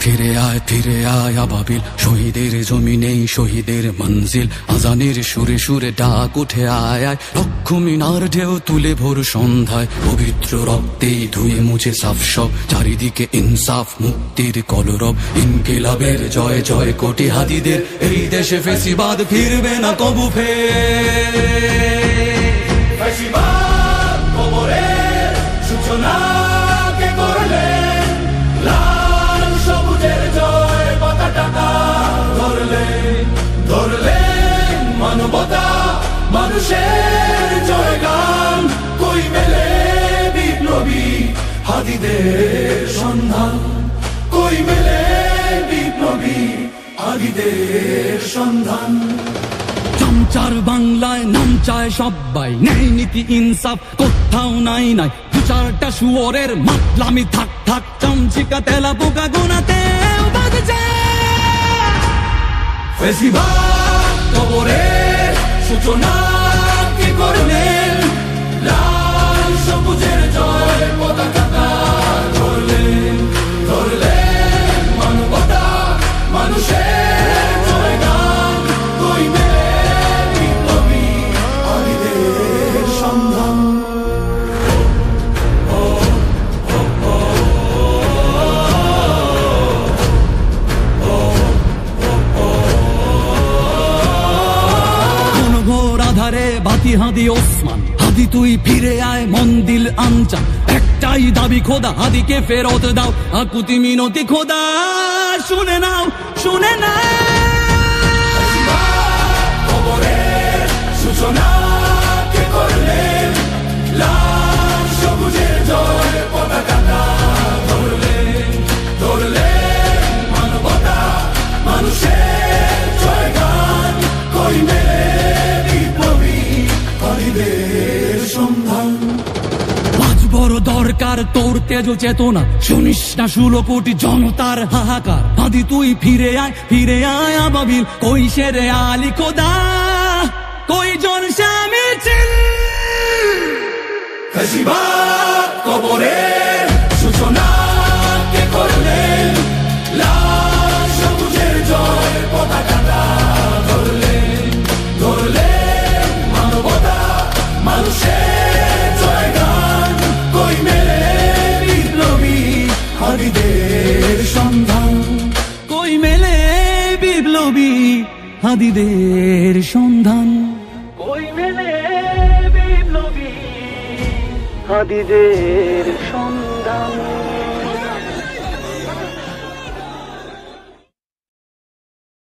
ফিরে আয় আবাবিল, শহীদের জমিনেই শহীদের মঞ্জিল। আজানের সুরে সুরে ডাক উঠে আয় আয়, লক্ষ মিনার ঢেউ তুলে ভোর সন্ধ্যায়। পবিত্র রক্তেই ধুয়ে মুছে সাফ সব, চারিদিকে ইনসাফ মুক্তির কলরব। ইনকিলাবের জয় জয় কোটি হাদিদের, এই দেশে ফেসিবাদ ফিরবে না কবু ফের। ফেসিবাদ কবরের সূচনা কে করলেন, লাল সবুজের জয় পতাকা ধরলেন মানবতা মানুষের জয়গান। কই মেলে বিপ্লবী হাদিদের সন্ধান, কই মেলে বিপ্লবী হাদিদের সন্ধান। চামচার বাংলায় নাম চায় সবাই, ন্যায় নীতি ইনসাফ কোথাও নাই নাই। দু চারটা শুয়োরের মাতলামি থাক থাক, চামচিকা তেলা পোকা গোনাতে বাদ যায়। ফেসিবাদ কবরের সূচনা কে করলেন, লাল সবুজের জয় পতাকা ধরলেন মানবতা মানুষের জয়গান। কই মেলে বিপ্লবী হাদিদের সন্ধান। আধারে বাতি হাদি ওসমান, হাদি তুই ফিরে আয় মন দিল আনচান। একটাই দাবি খোদা, হাদিকে ফেরত দাও, আকুতি মিনতি খোদা শুনে নাও শুনে নাও। কবরের সূচনা কে করলেন, লাল সবুজের জয় পতাকা ধরলেন মানবতা মানুষের জয়গান। কই মেলে বিপ্লবী হাদিদের সন্ধান। আজ বড় দরকার তোর তেজ চেতনা, শুনিস না 16 কোটি জনতার হাহাকার। হাদি তুই ফিরে আয় আবাবিল, কই শেরে আলী খোদা, কই জন স্বামী চিল। ফেসিবাদ কবরের সূচনা কে করলেন, লাল সবুজের জয় পতাকা ধরলেন মানবতা মানুষের জয়গান। কই মেলে বিপ্লবী হাদিদের সন্ধান, কই মেলে বিপ্লবী হাদিদের সন্ধান, কই মেলে বিপ্লবী হাদিদের সন্ধান।